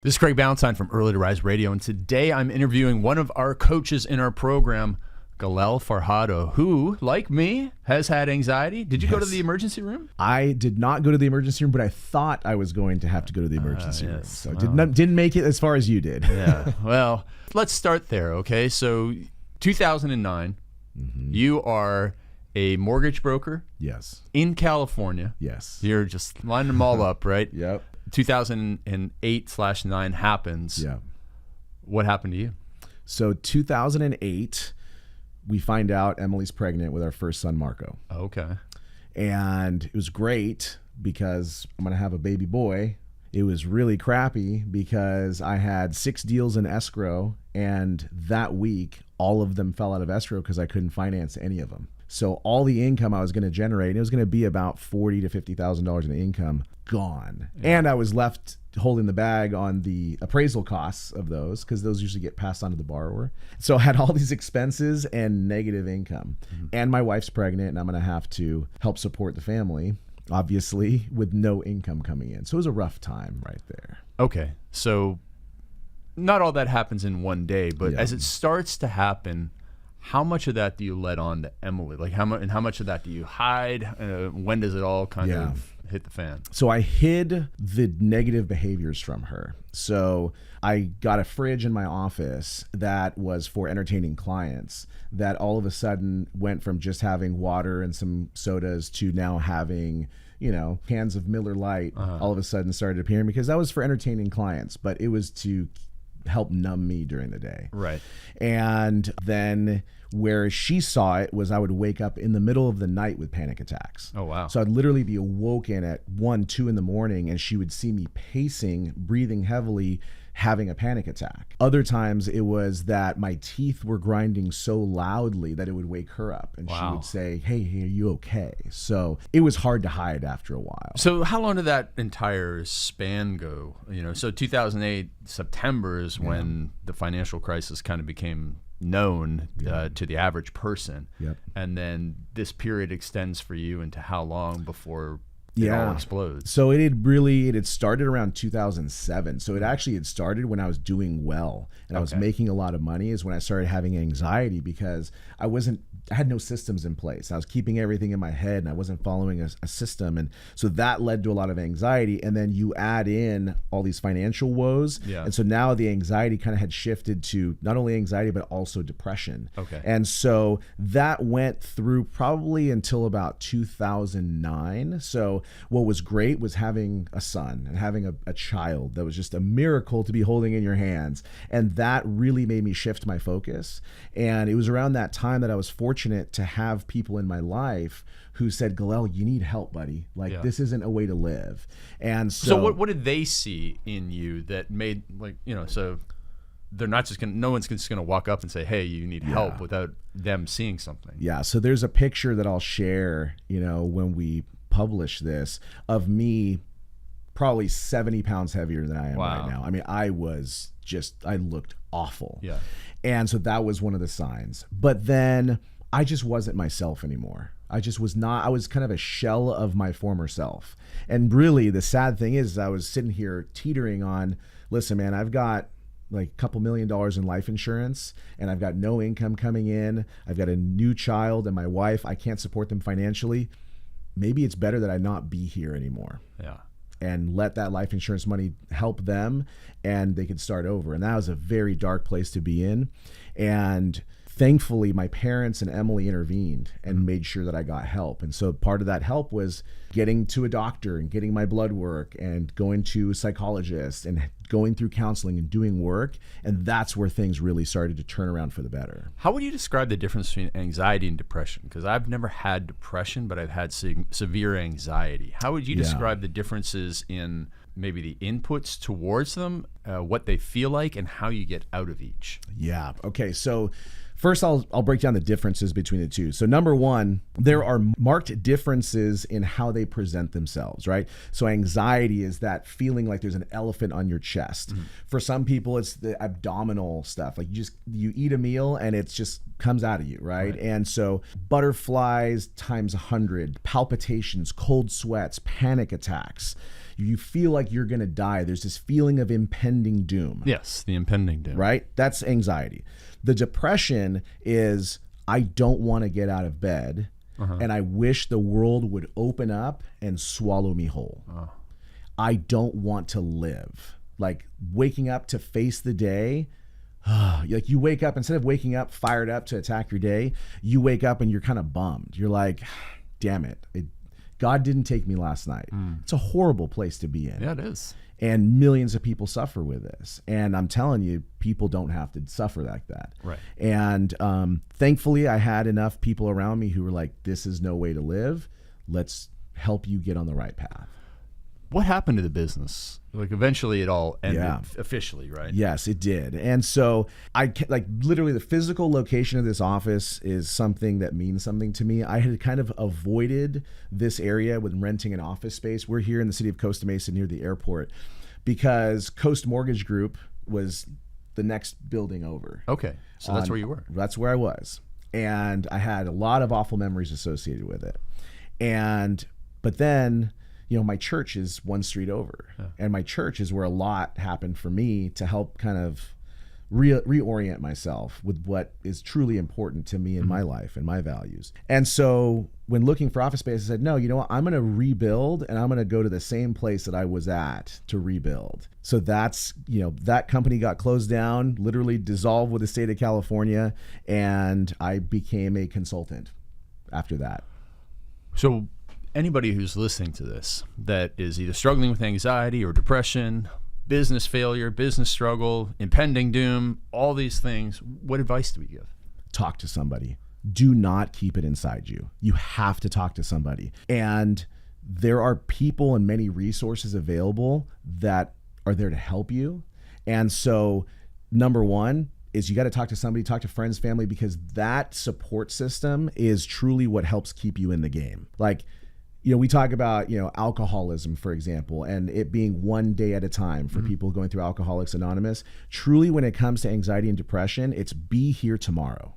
This is Craig Ballantyne from Early to Rise Radio, and today I'm interviewing one of our coaches in our program, Galel Fajardo, who, like me, has had anxiety. Did you go to the emergency room? I did not go to the emergency room, but I thought I was going to have to go to the emergency room. So Well. didn't make it as far as you did. Yeah. Well, let's start there, okay? So 2009, you are a mortgage broker Yes. in California. Yes. You're just lining them all up, right? Yep. 2008/9 happens. Yeah. What happened to you? So 2008, we find out Emily's pregnant with our first son, Marco. Okay. And it was great because I'm going to have a baby boy. It was really crappy because I had 6 deals in escrow, and that week, all of them fell out of escrow because I couldn't finance any of them. So all the income I was going to generate, it was going to be about $40,000 to $50,000 in income, gone. Yeah. And I was left holding the bag on the appraisal costs of those because those usually get passed on to the borrower. So I had all these expenses and negative income. And my wife's pregnant, and I'm going to have to help support the family, obviously, with no income coming in. So it was a rough time right there. Okay. So not all that happens in one day, but as it starts to happen, how much of that do you let on to Emily? Like how much of that do you hide? When does it all kind of hit the fan? So I hid the negative behaviors from her. So I got a fridge in my office that was for entertaining clients that all of a sudden went from just having water and some sodas to now having, cans of Miller Lite all of a sudden started appearing because that was for entertaining clients, but it was to help numb me during the day. Right. And then where she saw it was I would wake up in the middle of the night with panic attacks. Oh, wow. So I'd literally be awoken at 1, 2 in the morning, and she would see me pacing, breathing heavily, having a panic attack. Other times it was that my teeth were grinding so loudly that it would wake her up, and she would say, hey, are you okay? So it was hard to hide after a while. So how long did that entire span go? So 2008 September is when the financial crisis kind of became known to the average person. Yep. And then this period extends for you into how long before it all explodes? So it had started around 2007. So it actually had started when I was doing well and I was making a lot of money is when I started having anxiety because I had no systems in place. I was keeping everything in my head and I wasn't following a system. And so that led to a lot of anxiety. And then you add in all these financial woes. Yeah. And so now the anxiety kind of had shifted to not only anxiety, but also depression. Okay. And so that went through probably until about 2009. So what was great was having a son and having a child that was just a miracle to be holding in your hands. And that really made me shift my focus. And it was around that time that I was fortunate to have people in my life who said, Galel, you need help, buddy. This isn't a way to live. And so what did they see in you that made so they're not just no one's just gonna walk up and say, hey, you need help without them seeing something. Yeah. So there's a picture that I'll share, when we publish this of me probably 70 pounds heavier than I am right now. I mean, I looked awful. Yeah. And so that was one of the signs. But then I just wasn't myself anymore. I just was not. I was kind of a shell of my former self. And really, the sad thing is I was sitting here teetering on, listen, man, I've got like a couple $1 million in life insurance and I've got no income coming in. I've got a new child and my wife. I can't support them financially. Maybe it's better that I not be here anymore. Yeah. And let that life insurance money help them and they could start over. And that was a very dark place to be in. And thankfully, my parents and Emily intervened and made sure that I got help. And so part of that help was getting to a doctor and getting my blood work and going to a psychologist and going through counseling and doing work. And that's where things really started to turn around for the better. How would you describe the difference between anxiety and depression? Because I've never had depression, but I've had severe anxiety. How would you describe the differences in maybe the inputs towards them, what they feel like, and how you get out of each? Yeah. Okay. So first, I'll break down the differences between the two. So number one, there are marked differences in how they present themselves, right? So anxiety is that feeling like there's an elephant on your chest. Mm-hmm. For some people, it's the abdominal stuff. Like you eat a meal and it just comes out of you, right? And so butterflies times 100, palpitations, cold sweats, panic attacks. You feel like you're going to die. There's this feeling of impending doom. Yes, the impending doom. Right? That's anxiety. The depression is, I don't want to get out of bed, and I wish the world would open up and swallow me whole. I don't want to live. Like waking up to face the day, like you wake up, instead of waking up fired up to attack your day, you wake up and you're kind of bummed. You're like, damn it, God didn't take me last night. It's a horrible place to be in. Yeah, it is. And millions of people suffer with this. And I'm telling you, people don't have to suffer like that. Right. And thankfully, I had enough people around me who were like, this is no way to live. Let's help you get on the right path. What happened to the business? Like eventually it all ended officially, right? Yes, it did. And so literally the physical location of this office is something that means something to me. I had kind of avoided this area with renting an office space. We're here in the city of Costa Mesa near the airport because Coast Mortgage Group was the next building over. Okay. So that's where you were. That's where I was. And I had a lot of awful memories associated with it. But then, my church is one street over, and my church is where a lot happened for me to help kind of reorient myself with what is truly important to me in my life and my values. And so when looking for office space, I said, no, you know what? I'm going to rebuild, and I'm going to go to the same place that I was at to rebuild. So that's, that company got closed down, literally dissolved with the state of California, and I became a consultant after that. So anybody who's listening to this that is either struggling with anxiety or depression, business failure, business struggle, impending doom, all these things, what advice do we give? Talk to somebody. Do not keep it inside you. You have to talk to somebody. And there are people and many resources available that are there to help you. And so number one is you got to talk to somebody, talk to friends, family, because that support system is truly what helps keep you in the game. Like, we talk about, alcoholism, for example, and it being one day at a time for people going through Alcoholics Anonymous. Truly, when it comes to anxiety and depression, it's be here tomorrow.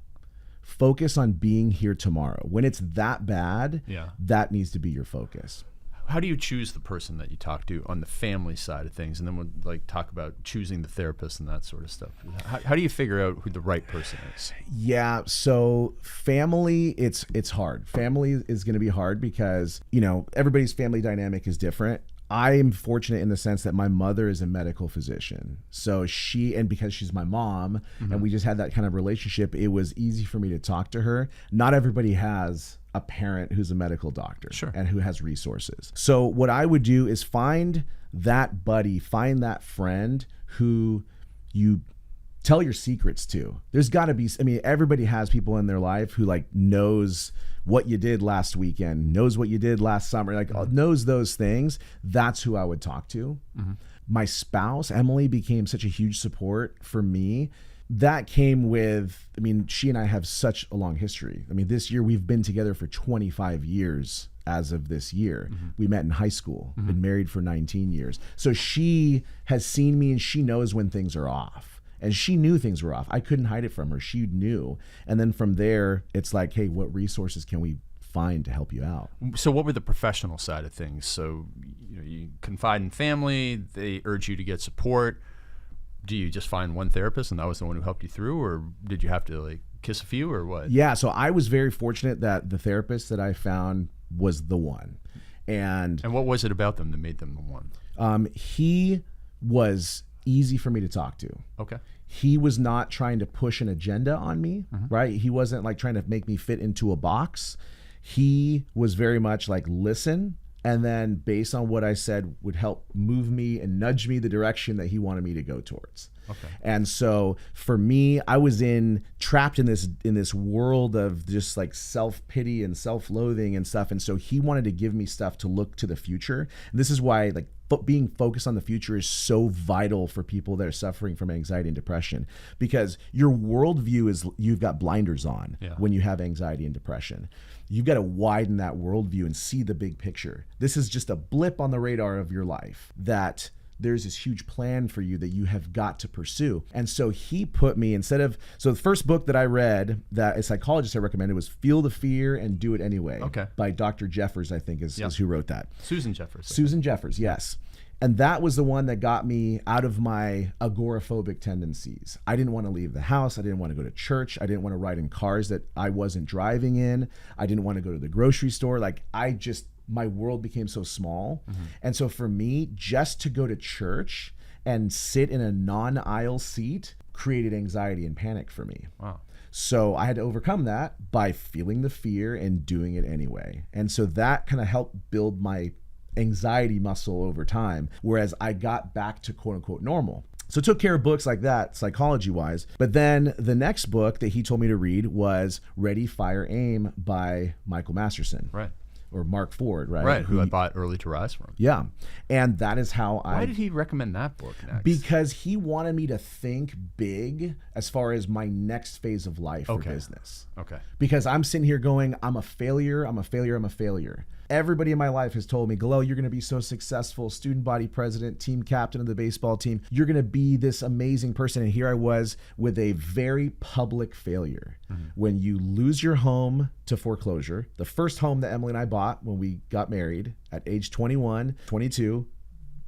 Focus on being here tomorrow. When it's that bad, that needs to be your focus. How do you choose the person that you talk to on the family side of things? And then we'll talk about choosing the therapist and that sort of stuff. How do you figure out who the right person is? Yeah, so family, it's hard. Family is going to be hard because, everybody's family dynamic is different. I am fortunate in the sense that my mother is a medical physician. So because she's my mom and we just had that kind of relationship, it was easy for me to talk to her. Not everybody has a parent who's a medical doctor and who has resources. So what I would do is find that buddy, find that friend who you tell your secrets to. There's got to be, everybody has people in their life who knows what you did last weekend, knows what you did last summer, knows those things. That's who I would talk to. My spouse, Emily, became such a huge support for me. That came with, she and I have such a long history. This year we've been together for 25 years as of this year. We met in high school, been married for 19 years. So she has seen me and she knows when things are off. And she knew things were off. I couldn't hide it from her. She knew. And then from there, it's like, hey, what resources can we find to help you out? So what were the professional side of things? So you confide in family, they urge you to get support. Do you just find one therapist and that was the one who helped you through, or did you have to kiss a few, or what? Yeah, so I was very fortunate that the therapist that I found was the one. And what was it about them that made them the one? He was easy for me to talk to. Okay. He was not trying to push an agenda on me, right? He wasn't trying to make me fit into a box. He was very much listen, and then based on what I said would help move me and nudge me the direction that he wanted me to go towards. Okay. And so for me, I was trapped in this world of just self-pity and self-loathing and stuff. And so he wanted to give me stuff to look to the future. And this is why being focused on the future is so vital for people that are suffering from anxiety and depression, because your worldview is, you've got blinders on when you have anxiety and depression. You've got to widen that worldview and see the big picture. This is just a blip on the radar of your life, that there's this huge plan for you that you have got to pursue. And so he put me, so the first book that I read that a psychologist I recommended was Feel the Fear and Do It Anyway by Dr. Jeffers, I think is who wrote that. Susan Jeffers. Susan Jeffers, yes. And that was the one that got me out of my agoraphobic tendencies. I didn't want to leave the house. I didn't want to go to church. I didn't want to ride in cars that I wasn't driving in. I didn't want to go to the grocery store. Like my world became so small. And so for me, just to go to church and sit in a non-aisle seat created anxiety and panic for me. Wow. So I had to overcome that by feeling the fear and doing it anyway. And so that kind of helped build my anxiety muscle over time, whereas I got back to quote unquote normal. So took care of books like that, psychology wise. But then the next book that he told me to read was Ready, Fire, Aim by Michael Masterson. Right. Or Mark Ford, right? Right, who I bought Early to Rise from. Yeah. And that is how Why did he recommend that book next? Because he wanted me to think big as far as my next phase of life for business. Okay. Because I'm sitting here going, I'm a failure, I'm a failure, I'm a failure. Everybody in my life has told me, Galel, you're going to be so successful, student body president, team captain of the baseball team. You're going to be this amazing person. And here I was with a very public failure. When you lose your home to foreclosure, the first home that Emily and I bought when we got married at age 21, 22,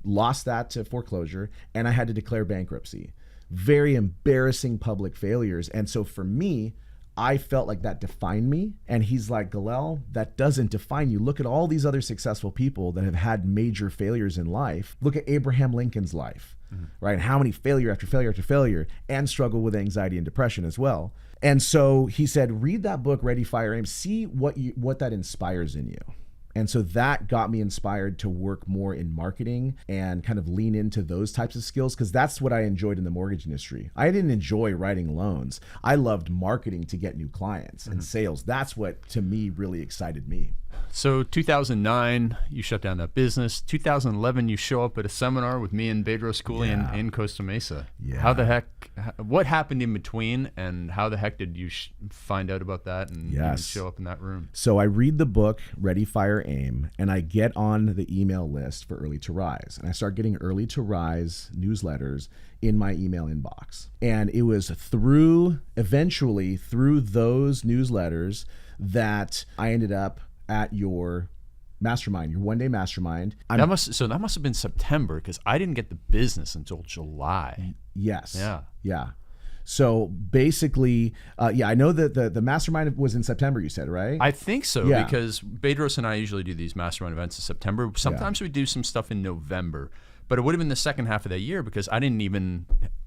lost that to foreclosure, and I had to declare bankruptcy. Very embarrassing public failures. And so for me, I felt like that defined me. And he's like, Galel, that doesn't define you. Look at all these other successful people that have had major failures in life. Look at Abraham Lincoln's life, right? How many failure after failure after failure, and struggle with anxiety and depression as well. And so he said, read that book, Ready, Fire, Aim, see what that inspires in you. And so that got me inspired to work more in marketing and kind of lean into those types of skills, because that's what I enjoyed in the mortgage industry. I didn't enjoy writing loans. I loved marketing to get new clients and sales. That's what, to me, really excited me. So 2009, you shut down that business. 2011, you show up at a seminar with me and Bedros Cooley in Costa Mesa. Yeah. How the heck, what happened in between, and how the heck did you find out about that and show up in that room? So I read the book, Ready, Fire, Aim, and I get on the email list for Early to Rise. And I start getting Early to Rise newsletters in my email inbox. And it was eventually through those newsletters that I ended up at your mastermind, your one-day mastermind. That must have been September, because I didn't get the business until July. Yes. Yeah. So basically, I know that the mastermind was in September, you said, right? I think so, because Bedros and I usually do these mastermind events in September. Sometimes we do some stuff in November, but it would have been the second half of that year, because I didn't even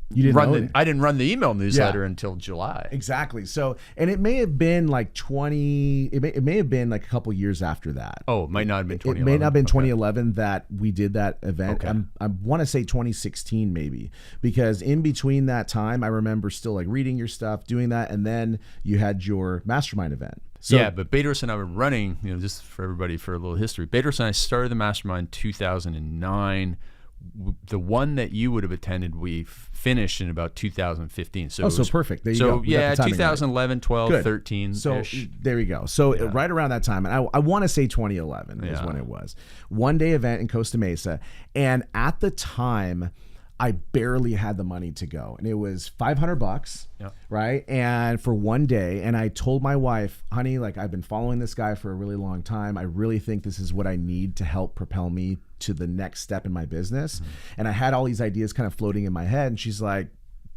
I didn't run the email newsletter until July. Exactly. So, and it may have been like it may have been like a couple years after that. Oh, it might not have been 2011. It may not have been 2011 that we did that event. Okay. I want to say 2016 maybe, because in between that time, I remember still like reading your stuff, doing that, and then you had your mastermind event. So, yeah, but Bedros and I were running, just for everybody for a little history. Bedros and I started the mastermind 2009. The one that you would have attended, we finished in about 2015. So perfect. There you go. So 2011, 12, Good. 13. So there you go. So right around that time, and I want to say 2011 is when it was. One day event in Costa Mesa, and at the time, I barely had the money to go, and it was $500, right? And for one day, and I told my wife, honey, like I've been following this guy for a really long time. I really think this is what I need to help propel me to the next step in my business. And I had all these ideas kind of floating in my head, and she's like,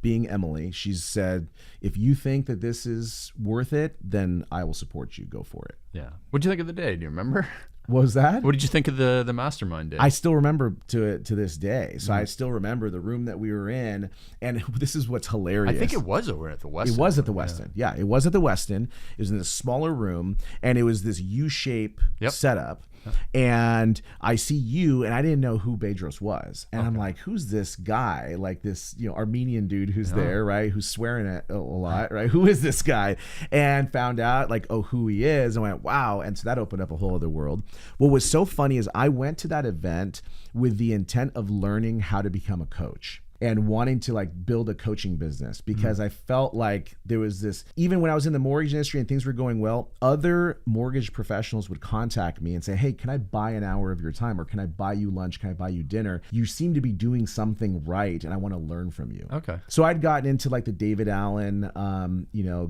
being Emily, she said, if you think that this is worth it, then I will support you. Go for it. Yeah. What'd you think of the day? Do you remember? What was that? What did you think of the mastermind day? I still remember to this day. So I still remember the room that we were in, and this is what's hilarious. I think it was over at the Westin. It was at the Westin. Yeah, it was at the Westin. It was in a smaller room, and it was this U-shape setup. And I see you, and I didn't know who Bedros was, and I'm like, who's this guy? Like this, Armenian dude who's there, right? Who's swearing a lot, right? Who is this guy? And found out who he is, and went, wow. And so that opened up a whole other world. What was so funny is I went to that event with the intent of learning how to become a coach and wanting to build a coaching business, because I felt like there was this, even when I was in the mortgage industry and things were going well, other mortgage professionals would contact me and say, hey, can I buy an hour of your time? Or can I buy you lunch? Can I buy you dinner? You seem to be doing something right, and I want to learn from you. Okay. So I'd gotten into the David Allen,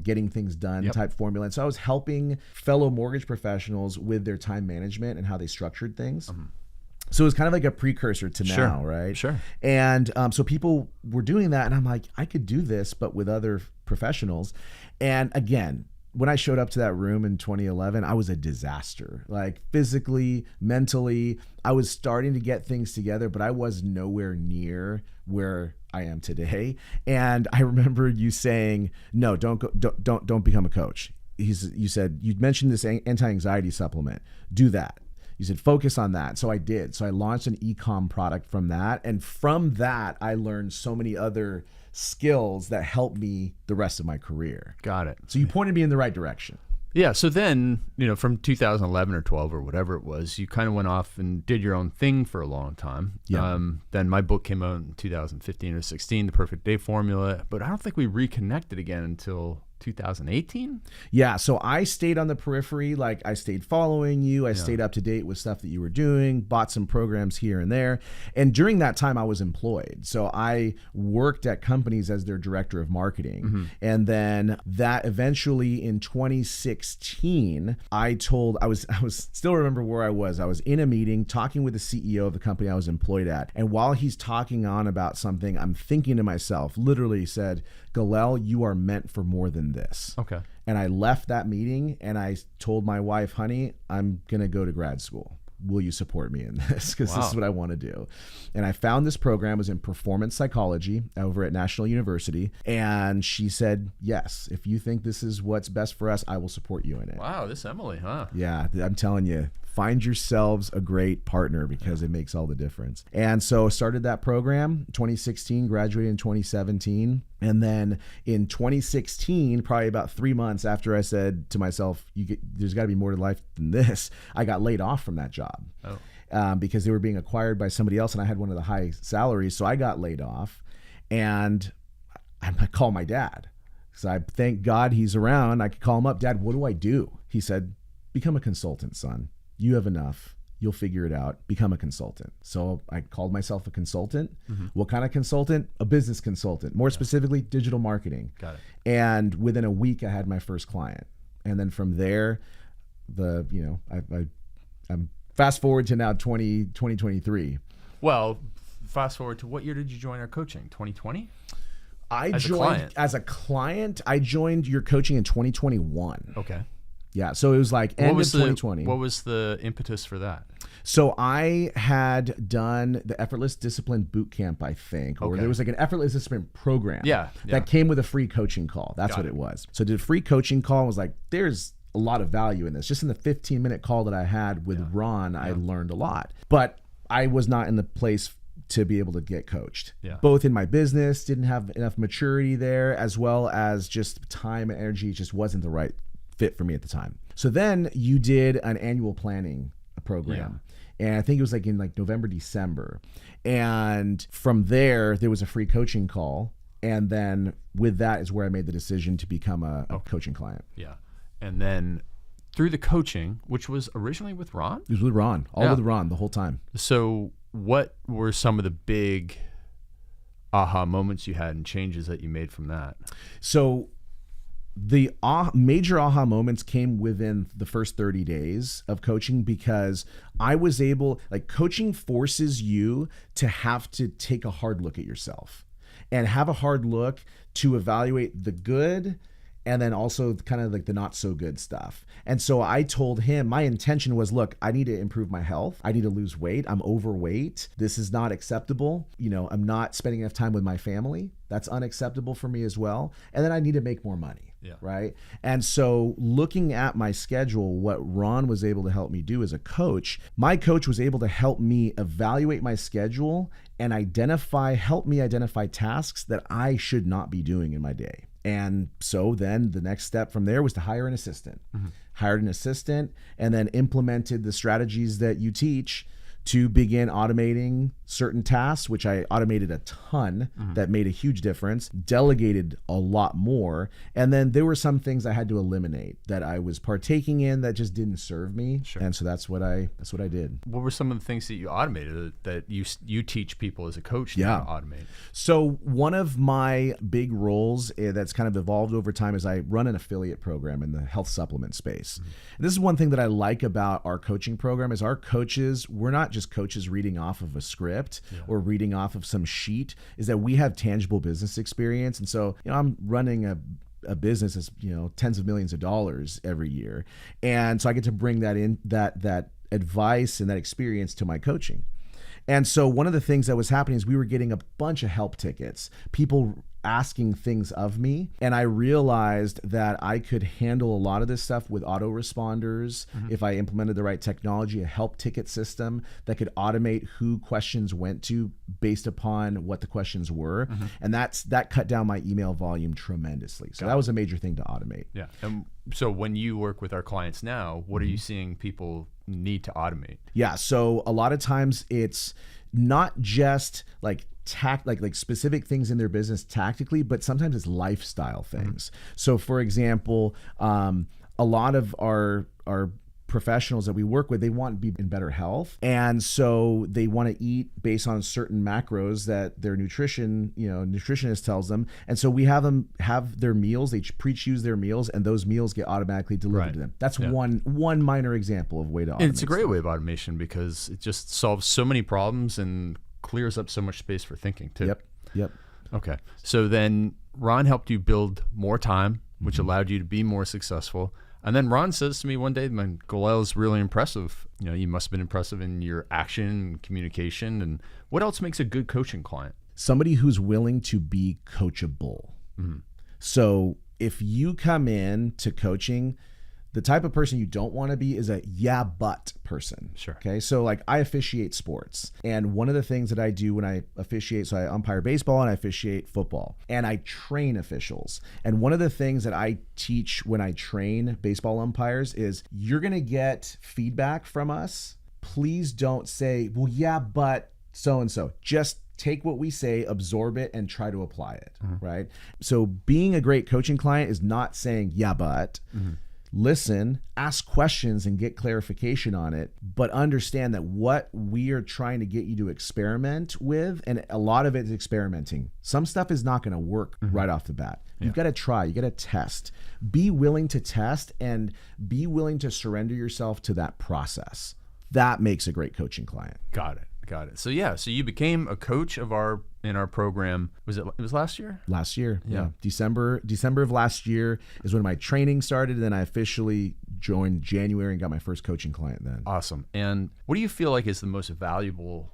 getting things done type formula. And so I was helping fellow mortgage professionals with their time management and how they structured things. So it was kind of like a precursor to Sure. now, right? Sure. And so people were doing that, and I'm like, I could do this, but with other professionals. And again, when I showed up to that room in 2011, I was a disaster. Like physically, mentally, I was starting to get things together, but I was nowhere near where I am today. And I remember you saying, "No, don't become a coach." You said you mentioned this anti-anxiety supplement. Do that. You said, focus on that. So I did. So I launched an e-com product from that. And from that, I learned so many other skills that helped me the rest of my career. Got it. So you pointed me in the right direction. Yeah. So then, from 2011 or 12 or whatever it was, you kind of went off and did your own thing for a long time. Yeah. Then my book came out in 2015 or 16, The Perfect Day Formula. But I don't think we reconnected again until 2018. Yeah. So I stayed on the periphery. Like I stayed following you. I stayed up to date with stuff that you were doing, bought some programs here and there. And during that time I was employed. So I worked at companies as their director of marketing. Mm-hmm. And then that eventually in 2016, I was still remember where I was. I was in a meeting talking with the CEO of the company I was employed at. And while he's talking on about something, I'm thinking to myself, literally said, Galel, you are meant for more than this. Okay. And I left that meeting and I told my wife, honey, I'm going to go to grad school. Will you support me in this? Because this is what I want to do. And I found this program, it was in performance psychology over at National University. And she said, yes, if you think this is what's best for us, I will support you in it. Wow, this Emily, huh? Yeah, I'm telling you, find yourselves a great partner because it makes all the difference. And so started that program 2016, graduated in 2017. And then in 2016, probably about 3 months after I said to myself, there's got to be more to life than this, I got laid off from that job. Because they were being acquired by somebody else and I had one of the high salaries. So I got laid off and I call my dad. So I thank God he's around. I could call him up. Dad, what do I do? He said, become a consultant, son. You have enough. You'll figure it out. Become a consultant. So I called myself a consultant. Mm-hmm. What kind of consultant? A business consultant. More specifically, digital marketing. Got it. And within a week, I had my first client. And then from there, I'm fast forward to now 2023. Well, fast forward to what year did you join our coaching? 2020? As a client, I joined your coaching in 2021. Okay. Yeah, so it was like end of 2020. What was the impetus for that? So I had done the Effortless Discipline Boot Camp, I think, or there was like an Effortless Discipline program that came with a free coaching call. That's what it was. So I did a free coaching call and was like, there's a lot of value in this. Just in the 15-minute call that I had with Ron, I learned a lot. But I was not in the place to be able to get coached. Both in my business, didn't have enough maturity there, as well as just time and energy just wasn't the right fit for me at the time. So then you did an annual planning program. And I think it was like in like November, December. And from there was a free coaching call. And then with that is where I made the decision to become a coaching client. Yeah. And then through the coaching, which was originally with Ron? It was with Ron, with Ron the whole time. So what were some of the big aha moments you had and changes that you made from that? So the major aha moments came within the first 30 days of coaching because I was able, coaching forces you to have to take a hard look at yourself and have a hard look to evaluate the good and then also kind of like the not so good stuff. And so I told him, my intention was, look, I need to improve my health. I need to lose weight. I'm overweight. This is not acceptable. I'm not spending enough time with my family. That's unacceptable for me as well. And then I need to make more money. Right. And so looking at my schedule, what Ron was able to help me do as a coach, my coach was able to help me evaluate my schedule and help me identify tasks that I should not be doing in my day. And so then the next step from there was to hire an assistant. Mm-hmm. Hired an assistant and then implemented the strategies that you teach to begin automating certain tasks, which I automated a ton that made a huge difference, delegated a lot more. And then there were some things I had to eliminate that I was partaking in that just didn't serve me. Sure. And so that's what I did. What were some of the things that you automated that you teach people as a coach now to automate? So one of my big roles that's kind of evolved over time is I run an affiliate program in the health supplement space. And this is one thing that I like about our coaching program is our coaches, we're not just coaches reading off of a script or reading off of some sheet, is that we have tangible business experience. And so, I'm running a business that's, tens of millions of dollars every year. And so I get to bring that in, that advice and that experience to my coaching. And so one of the things that was happening is we were getting a bunch of help tickets, people asking things of me. And I realized that I could handle a lot of this stuff with autoresponders if I implemented the right technology, a help ticket system that could automate who questions went to based upon what the questions were. And that cut down my email volume tremendously. So that was a major thing to automate. Yeah. And so when you work with our clients now, what are you seeing people need to automate? Yeah. So a lot of times it's not just like specific things in their business tactically, but sometimes it's lifestyle things. So for example, a lot of our professionals that we work with, they want to be in better health. And so they want to eat based on certain macros that their nutritionist tells them. And so we have them have their meals, they pre-choose their meals, and those meals get automatically delivered to them. That's one minor example of way to automate. And it's a great way of automation because it just solves so many problems and clears up so much space for thinking too. Yep. Okay. So then Ron helped you build more time, which allowed you to be more successful. And then Ron says to me one day, man, Galel is really impressive. You must have been impressive in your action and communication. And what else makes a good coaching client? Somebody who's willing to be coachable. So if you come in to coaching, the type of person you don't want to be is a but person. Sure. Okay. So like I officiate sports. And one of the things that I do when I officiate, so I umpire baseball and I officiate football and I train officials. And one of the things that I teach when I train baseball umpires is you're going to get feedback from us. Please don't say, well, yeah, but so-and-so. Just take what we say, absorb it, and try to apply it. Right. So being a great coaching client is not saying, yeah, but. Listen, ask questions and get clarification on it, but understand that what we are trying to get you to experiment with, and a lot of it is experimenting. Some stuff is not going to work right off the bat. You've got to try, you got to test. Be willing to test and be willing to surrender yourself to that process. That makes a great coaching client. Got it. So so you became a coach in our program. It was last year? Last year. Yeah. December of last year is when my training started. And then I officially joined January and got my first coaching client then. Awesome. And what do you feel like is the most valuable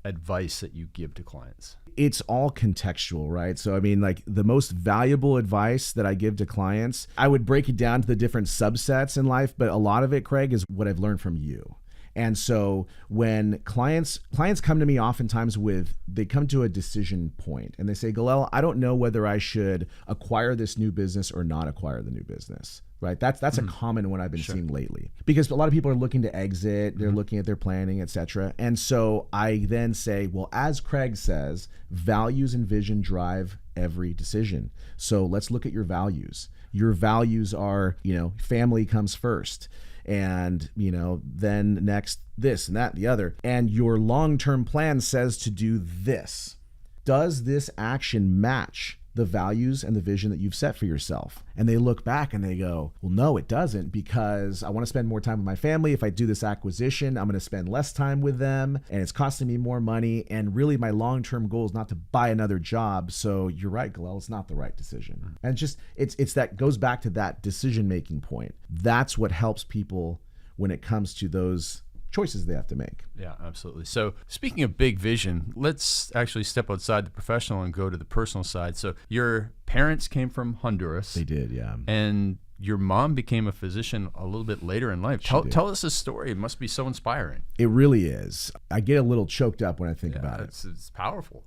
advice that you give to clients? It's all contextual, right? So, I mean, like the most valuable advice that I give to clients, I would break it down to the different subsets in life, but a lot of it, Craig, is what I've learned from you. And so when clients come to me oftentimes they come to a decision point and they say, Galel, I don't know whether I should acquire this new business or not acquire the new business, right? That's a common one I've been seeing lately because a lot of people are looking to exit, they're looking at their planning, et cetera. And so I then say, well, as Craig says, values and vision drive every decision. So let's look at your values. Your values are, family comes first. And, then next this and that and the other. And your long-term plan says to do this. Does this action match the values and the vision that you've set for yourself? And they look back and they go, well, no, it doesn't, because I want to spend more time with my family. If I do this acquisition, I'm going to spend less time with them and it's costing me more money. And really my long-term goal is not to buy another job. So you're right, Galel, it's not the right decision. And it's that goes back to that decision-making point. That's what helps people when it comes to those choices they have to make. Yeah, absolutely. So speaking of big vision, let's actually step outside the professional and go to the personal side. So your parents came from Honduras. They did, yeah. And your mom became a physician a little bit later in life. Tell us this story. It must be so inspiring. It really is. I get a little choked up when I think about it. It's powerful.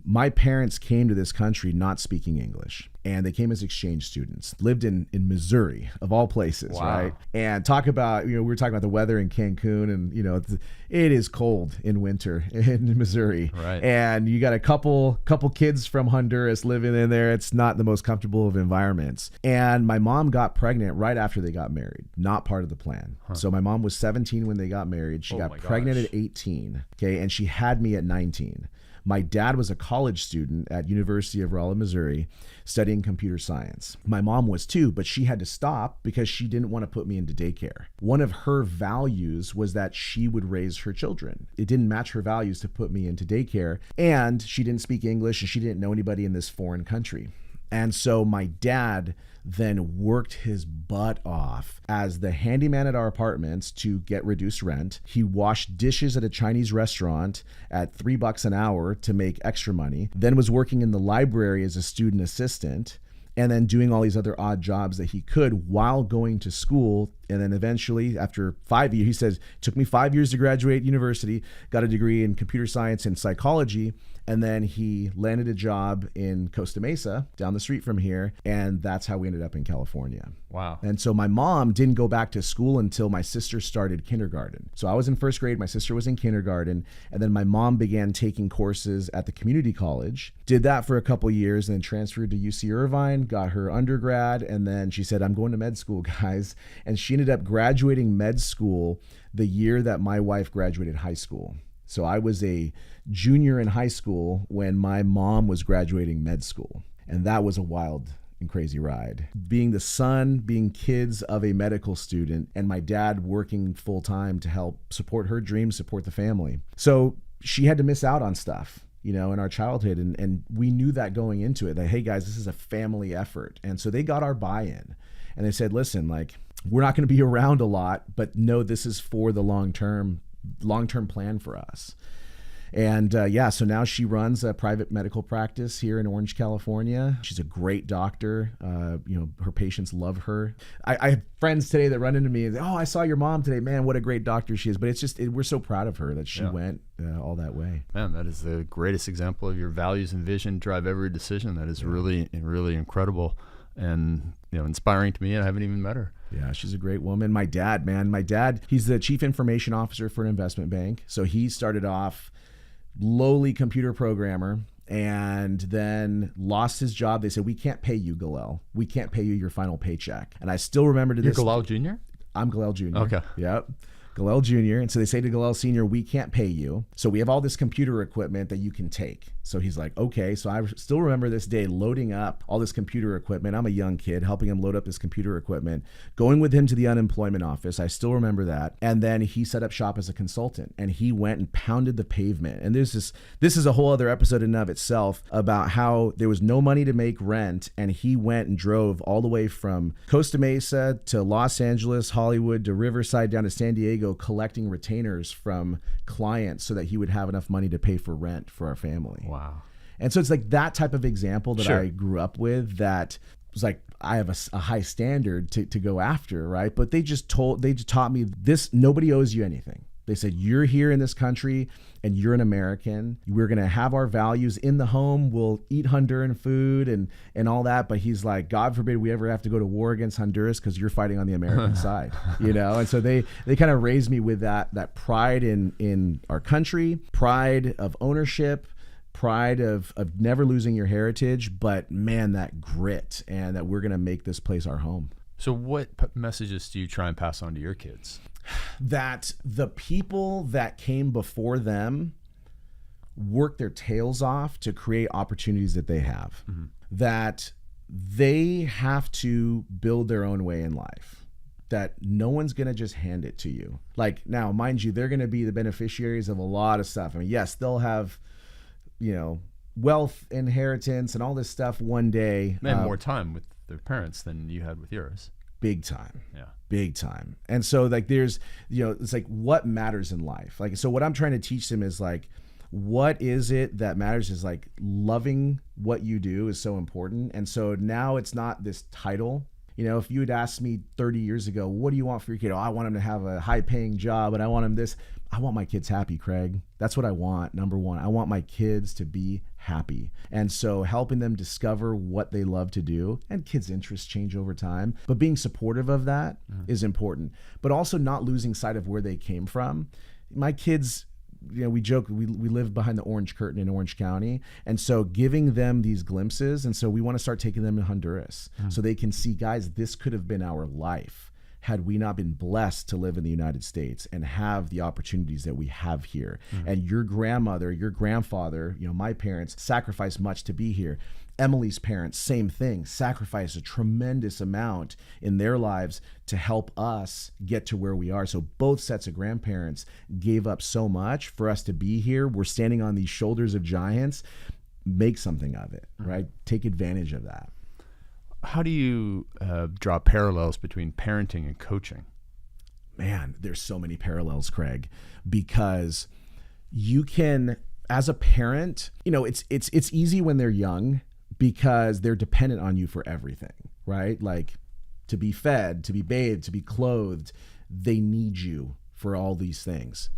My parents came to this country not speaking English, and they came as exchange students, lived in Missouri, of all places, Wow. right? And talk about, we were talking about the weather in Cancun, and, it is cold in winter in Missouri. Right. And you got a couple kids from Honduras living in there. It's not the most comfortable of environments. And my mom got pregnant right after they got married, not part of the plan. So my mom was 17 when they got married. She got pregnant at 18, okay? And she had me at 19. My dad was a college student at University of Rolla, Missouri, studying computer science. My mom was too, but she had to stop because she didn't want to put me into daycare. One of her values was that she would raise her children. It didn't match her values to put me into daycare, and she didn't speak English, and she didn't know anybody in this foreign country. And so my dad then worked his butt off as the handyman at our apartments to get reduced rent. He washed dishes at a Chinese restaurant at $3 an hour to make extra money, then was working in the library as a student assistant, and then doing all these other odd jobs that he could while going to school. And then eventually, after 5 years, he says, it took me 5 years to graduate university, got a degree in computer science and psychology. And then he landed a job in Costa Mesa, down the street from here. And that's how we ended up in California. Wow. And so my mom didn't go back to school until my sister started kindergarten. So I was in first grade, my sister was in kindergarten. And then my mom began taking courses at the community college, did that for a couple years, and then transferred to UC Irvine, got her undergrad. And then she said, I'm going to med school, guys. And she ended up graduating med school the year that my wife graduated high school. So I was a junior in high school when my mom was graduating med school. And that was a wild and crazy ride. Being the son, being kids of a medical student, and my dad working full time to help support her dreams, support the family. So she had to miss out on stuff, in our childhood. And we knew that going into it, that, hey guys, this is a family effort. And so they got our buy-in, and they said, listen, we're not going to be around a lot, but no, this is for the long-term plan for us. And so now she runs a private medical practice here in Orange, California. She's a great doctor. Her patients love her. I have friends today that run into me and say, oh, I saw your mom today. Man, what a great doctor she is. But it's just, we're so proud of her that she went all that way. Man, that is the greatest example of your values and vision drive every decision. That is really, really incredible and inspiring to me. And I haven't even met her. Yeah, she's a great woman. My dad, he's the chief information officer for an investment bank. So he started off lowly computer programmer and then lost his job. They said, we can't pay you, Galel. We can't pay you your final paycheck. And I still remember to this. You're Galel Jr.? I'm Galel Jr. Okay. Yep. Galel Jr. And so they say to Galel Sr., we can't pay you. So we have all this computer equipment that you can take. So he's like, okay. So I still remember this day loading up all this computer equipment. I'm a young kid helping him load up his computer equipment, going with him to the unemployment office. I still remember that. And then he set up shop as a consultant, and he went and pounded the pavement. And this is a whole other episode in and of itself about how there was no money to make rent. And he went and drove all the way from Costa Mesa to Los Angeles, Hollywood, to Riverside, down to San Diego, collecting retainers from clients so that he would have enough money to pay for rent for our family. Wow. And so it's like that type of example that Sure. I grew up with, that was like, I have a high standard to go after, right? But they just taught me this: nobody owes you anything. They said, you're here in this country and you're an American. We're going to have our values in the home. We'll eat Honduran food and all that. But he's like, God forbid we ever have to go to war against Honduras because you're fighting on the American side, And so they kind of raised me with that pride in our country, pride of ownership, pride of never losing your heritage, but man, that grit and that we're going to make this place our home. So what messages do you try and pass on to your kids? That the people that came before them worked their tails off to create opportunities that they have. Mm-hmm. That they have to build their own way in life. That no one's going to just hand it to you. Like, now, mind you, they're going to be the beneficiaries of a lot of stuff. I mean, yes, they'll have, wealth, inheritance, and all this stuff one day. They have more time with their parents than you had with yours. Big time. Yeah. Big time. And so like there's, it's like what matters in life. Like, so what I'm trying to teach them is like, what is it that matters is like loving what you do is so important. And so now it's not this title. If you had asked me 30 years ago, what do you want for your kid? Oh, I want him to have a high paying job and I want him this. I want my kids happy, Craig. That's what I want. Number one, I want my kids to be happy. And so helping them discover what they love to do, and kids' interests change over time, but being supportive of that is important, but also not losing sight of where they came from. My kids, we joke, we live behind the orange curtain in Orange County. And so giving them these glimpses. And so we want to start taking them to Honduras so they can see, guys, this could have been our life had we not been blessed to live in the United States and have the opportunities that we have here. And your grandmother, your grandfather, my parents sacrificed much to be here. Emily's parents, same thing, sacrificed a tremendous amount in their lives to help us get to where we are. So both sets of grandparents gave up so much for us to be here. We're standing on these shoulders of giants. Make something of it, right? Take advantage of that. How do you draw parallels between parenting and coaching? Man, there's so many parallels, Craig, because you can, as a parent, it's easy when they're young because they're dependent on you for everything, right? Like to be fed, to be bathed, to be clothed. They need you for all these things.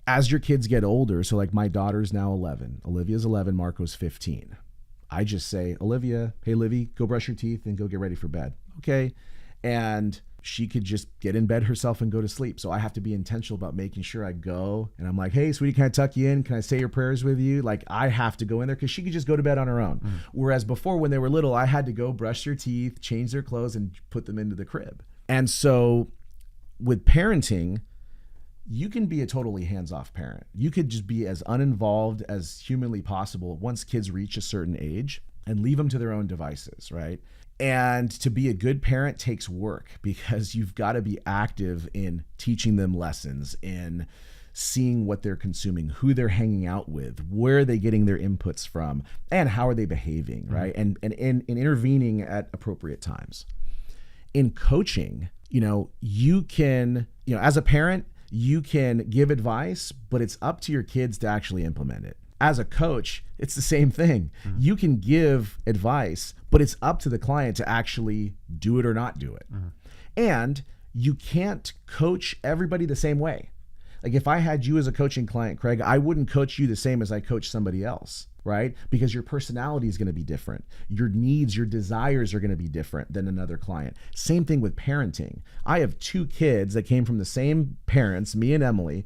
As your kids get older, so like my daughter's now 11, Olivia's 11, Marco's 15. I just say, Olivia, hey, Livy, go brush your teeth and go get ready for bed. Okay. And she could just get in bed herself and go to sleep. So I have to be intentional about making sure I go. And I'm like, hey, sweetie, can I tuck you in? Can I say your prayers with you? Like I have to go in there because she could just go to bed on her own. Whereas before when they were little, I had to go brush their teeth, change their clothes and put them into the crib. And so with parenting, you can be a totally hands-off parent. You could just be as uninvolved as humanly possible once kids reach a certain age and leave them to their own devices, right? And to be a good parent takes work because you've got to be active in teaching them lessons, in seeing what they're consuming, who they're hanging out with, where are they getting their inputs from, and how are they behaving, right? And in intervening at appropriate times. In coaching, you can, as a parent, you can give advice, but it's up to your kids to actually implement it. As a coach, it's the same thing. You can give advice, but it's up to the client to actually do it or not do it. And you can't coach everybody the same way. Like if I had you as a coaching client, Craig, I wouldn't coach you the same as I coach somebody else, right? Because your personality is going to be different. Your needs, your desires are going to be different than another client. Same thing with parenting. I have 2 kids that came from the same parents, me and Emily,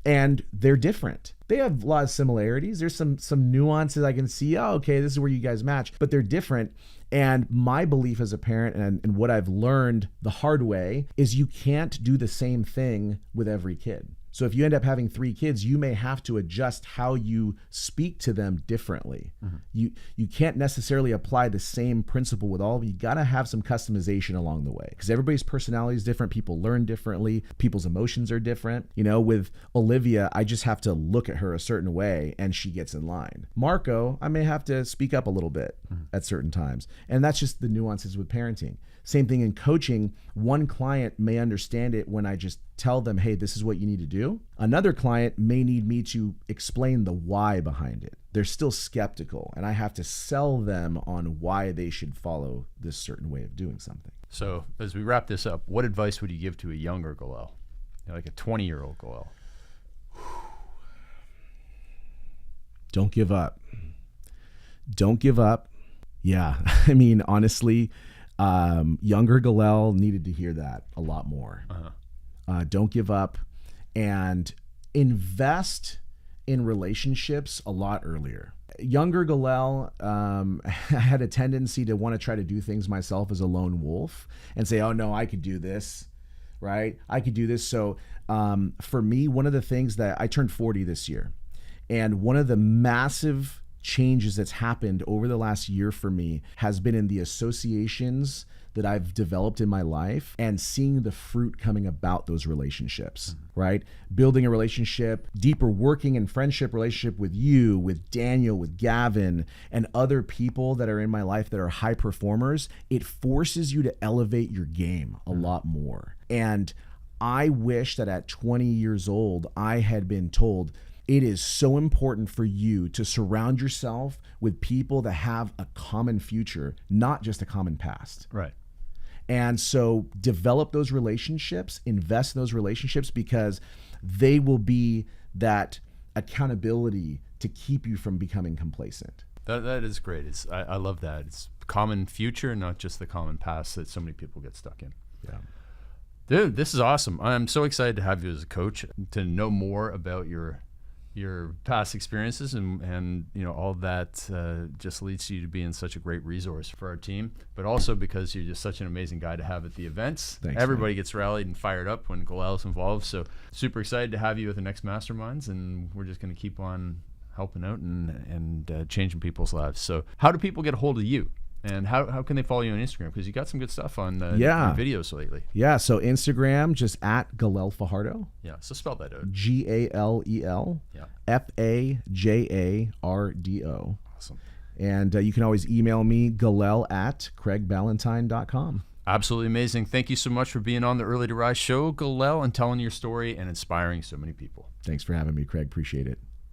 and they're different. They have a lot of similarities. There's some nuances I can see. Oh, okay, this is where you guys match, but they're different. And my belief as a parent and what I've learned the hard way is you can't do the same thing with every kid. So if you end up having 3 kids, you may have to adjust how you speak to them differently. You can't necessarily apply the same principle with all of them. You got to have some customization along the way because everybody's personality is different. People learn differently. People's emotions are different. With Olivia, I just have to look at her a certain way and she gets in line. Marco, I may have to speak up a little bit at certain times. And that's just the nuances with parenting. Same thing in coaching. One client may understand it when I just tell them, hey, this is what you need to do. Another client may need me to explain the why behind it. They're still skeptical, and I have to sell them on why they should follow this certain way of doing something. So as we wrap this up, what advice would you give to a younger Galel, like a 20-year-old Galel? Don't give up. Don't give up. Yeah, I mean, honestly, younger Galel needed to hear that a lot more. Don't give up and invest in relationships a lot earlier. Younger Galel had a tendency to want to try to do things myself as a lone wolf and say, oh no, I could do this, right? I could do this. So for me, one of the things that I turned 40 this year, and one of the massive changes that's happened over the last year for me has been in the associations that I've developed in my life and seeing the fruit coming about those relationships, right? Building a relationship, deeper working and friendship relationship with you, with Daniel, with Gavin, and other people that are in my life that are high performers. It forces you to elevate your game a lot more. And I wish that at 20 years old, I had been told, it is so important for you to surround yourself with people that have a common future, not just a common past. Right. And so develop those relationships, invest in those relationships, because they will be that accountability to keep you from becoming complacent. That is great. I love that. It's common future, not just the common past that so many people get stuck in. Yeah. Dude, this is awesome. I'm so excited to have you as a coach, to know more about your past experiences, and all that just leads you to being such a great resource for our team, but also because you're just such an amazing guy to have at the events. Thanks, Everybody man. gets rallied and fired up when Galel's involved. So super excited to have you at the next Masterminds, and we're just going to keep on helping out and changing people's lives. So how do people get a hold of you? And how can they follow you on Instagram? Because you got some good stuff on your videos lately. Yeah, so Instagram, just at Galel Fajardo. Yeah, so spell that out. Galel Fajardo. Awesome. And you can always email me, galel@craigballantyne.com. Absolutely amazing. Thank you so much for being on the Early to Rise show, Galel, and telling your story and inspiring so many people. Thanks for having me, Craig. Appreciate it.